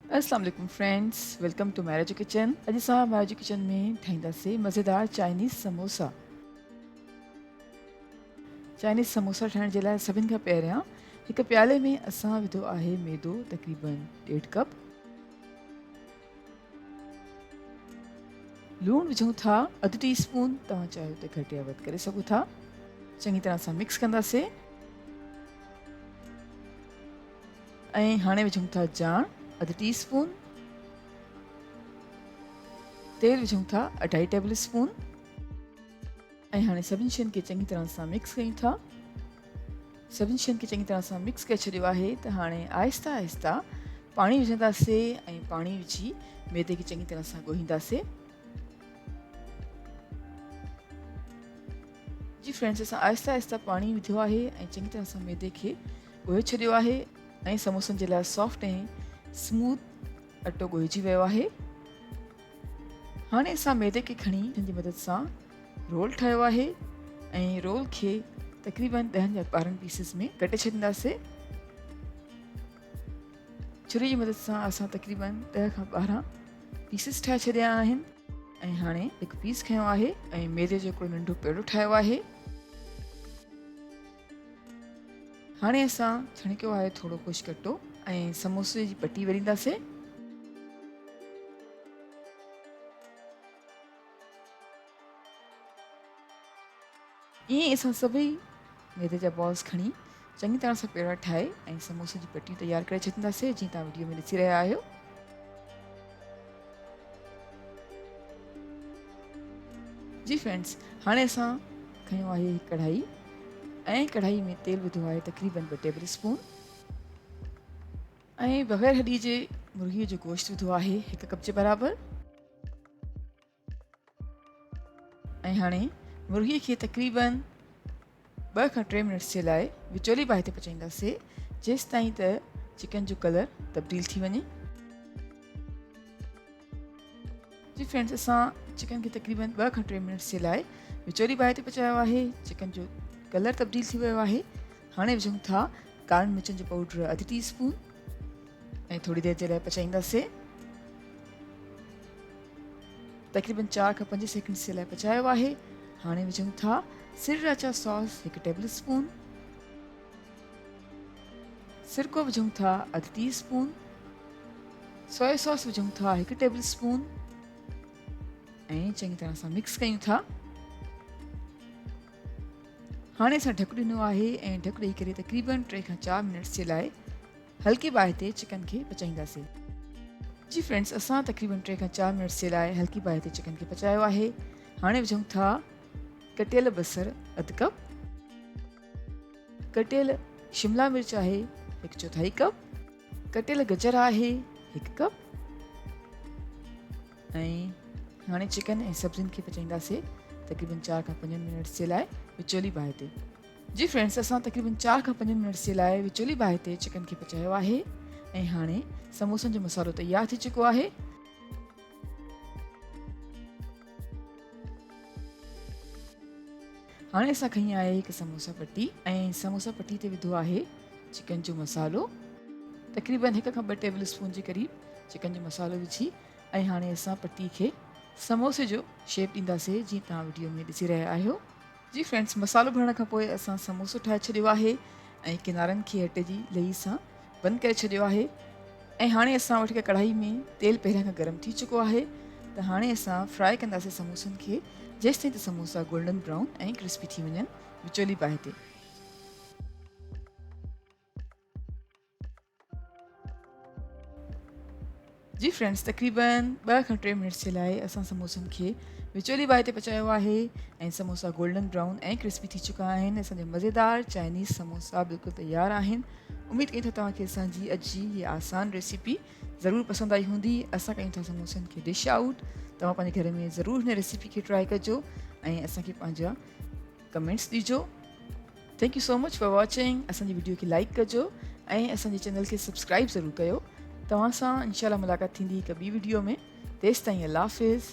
अस्सलाम वालेकुम friends, welcome to marriage kitchen. अॼु असां मैरिज किचन में ठाहींदासीं मज़ेदार चाइनीज़ समोसा। चाइनीज़ समोसा ठाहिण जे लाइ सभिनि खां पहिरियां हिकु प्याले में असां विधो आहे मैदो तक़रीबन 1.5 कप। लूणु विझूं था अधु टीस्पून, तव्हां चाहियो त घटि या वधि करे सघो था। चङी तरह सां मिक्स कंदासीं ऐं हाणे विझूं था जाण अधु टीस्पून, तेल विझूं था 2.5 टेबल स्पून ऐं हाणे सभिनी शयुनि खे चङी तरह सां मिक्स कयूं था। सभिनी शयुनि खे चङी तरह सां मिक्स करे छॾियो आहे त हाणे आहिस्ता आहिस्ता पाणी विझंदासीं ऐं पाणी विझी मैदे खे चङी तरह सां ॻोहींदासीं। जी फ्रेंड्स, असां आहिस्ता आहिस्ता पाणी विधो आहे ऐं चङी तरह सां मैदे खे ॻोहे छॾियो आहे ऐं समोसनि जे लाइ सॉफ्ट ऐं स्मूथ अटो ॻोहिजी वियो आहे। हाणे असां मैदे खे खणी हिन जी मदद सां रोल ठाहियो आहे ऐं रोल खे तक़रीबन 10 या 12 पीसिस में कटे छॾींदासीं। छुरी जी मदद सां असां तक़रीबन 10 खां 12 पीसिस ठाहे छॾिया आहिनि ऐं हाणे हिकु पीस खयों आहे ऐं मैदे जो हिकिड़ो नंढो पेड़ो ठाहियो आहे। हाणे असां छणकियो आहे थोरो ख़ुश्क अटो ऐं समोसे जी पटी वरींदासीं। ईअं असां सभई मैदे जा बॉल्स खणी चङी तरह सां पेड़ा ठाहे ऐं समोसे जी पटी तयारु करे छॾींदासीं, जीअं तव्हां वीडियो में ॾिसी रहिया आहियो। जी फ्रेंड्स, हाणे असां खयों आहे कढ़ाई ऐं कढ़ाई में तेल विधो आहे तक़रीबन 2 टेबल स्पून ऐं बग़ैर हॾी जे मुर्गीअ जो गोश्त विधो आहे 1 कप जे बराबरि। ऐं हाणे मुर्गीअ खे तक़रीबन 2 खां 3 मिनट्स जे लाइ विचोली बाहि ते पचाईंदासीं, जेसि ताईं त चिकन जो कलर तब्दील थी वञे। जी फ्रेंड्स, असां चिकन खे तक़रीबन 2 खां 3 मिनट्स जे लाइ विचोली बाहि ते पचायो आहे। चिकन जो कलर तब्दील थी वियो आहे। हाणे विझूं था कारनि मिर्चनि जो पाउडर अधु टीस्पून ऐं थोरी देरि जे लाइ पचाईंदासीं। तक़रीबन 4 खां 5 सेकंड्स जे लाइ पचायो आहे। हाणे विझूं था सिरराचा सॉस 1 टेबल स्पून, सिरको विझूं था अधु टीस्पून, सोया सॉस विझूं था 1 टेबल स्पून ऐं चङी तरह सां मिक्स कयूं था। हाणे असां ढकु ॾिनो आहे ऐं ढकु ॾेई करे तक़रीबन 3 खां 4 मिनट्स जे लाइ हल्की बाहि ते चिकन खे पचाईंदासीं। जी फ्रेंड्स, असां तक़रीबन 3 खां 4 मिनट्स जे लाइ हल्की बाहि ते चिकन खे पचायो आहे। हाणे विझूं था कटियल बसर अधु कप, कटियल शिमला मिर्च आहे 1/4 कप, कटियल गजर आहे 1 कप ऐं हाणे चिकन ऐं सब्जियुनि खे पचाईंदासीं तक़रीबन 4 खां 5 मिनट्स जे लाइ विचोली बाहि ते। जी फ्रेंड्स, असां तक़रीबन 4 खां 5 मिनट्स जे लाइ विचोली बाहि ते चिकन खे पचायो आहे ऐं हाणे समोसनि जो मसालो तयारु थी चुको आहे। हाणे असां खई आहे हिकु समोसा पटी ऐं समोसा पटी ते विधो आहे चिकन जो मसालो, तक़रीबन 1 खां 2 टेबल स्पून जे क़रीब चिकन जो मसालो विझी ऐं हाणे असां पटी खे समोसे जो शेप ॾींदासीं, जीअं तव्हां वीडियो में ॾिसी रहिया आहियो। जी फ्रेंड्स, मसालो भरण खां पोइ असां समोसो ठाहे छॾियो आहे ऐं किनारनि खे अटे जी लही सां बंदि करे छॾियो आहे ऐं हाणे असां वटि कढ़ाई में तेल पहिरियां खां गरम थी चुको आहे, त हाणे असां फ्राए कंदासीं समोसनि खे जेसि ताईं त समोसा गोल्डन ब्राउन ऐं क्रिस्पी थी वञनि विचोली बाहि ते। जी फ्रेंड्स, तक़रीबन 2 खां 3 मिनट्स जे लाइ असां समोसनि खे विचोली बाहि ते पचायो आहे ऐं समोसा गोल्डन ब्राउन ऐं क्रिस्पी थी चुका आहिनि। असांजा मज़ेदार चाइनीज़ समोसा बिल्कुलु तयारु आहिनि। उमेदु कयूं था तव्हांखे असांजी अॼु जी इहा आसान रेसिपी ज़रूरु पसंदि आई हूंदी। असां कयूं था समोसनि खे डिश आउट। तव्हां पंहिंजे घर में ज़रूरु हिन रेसिपी खे ट्राए कजो ऐं असांखे पंहिंजा कमेंट्स ॾिजो। Thank you so much for watching. असांजी वीडियो खे लाइक कजो ऐं असांजे चैनल खे सब्सक्राइब ज़रूरु कयो। तव्हां सां इंशाल्लाह मुलाक़ात थींदी हिकु ॿी वीडियो में। तेसि ताईं अल्लाह हाफ़िज़।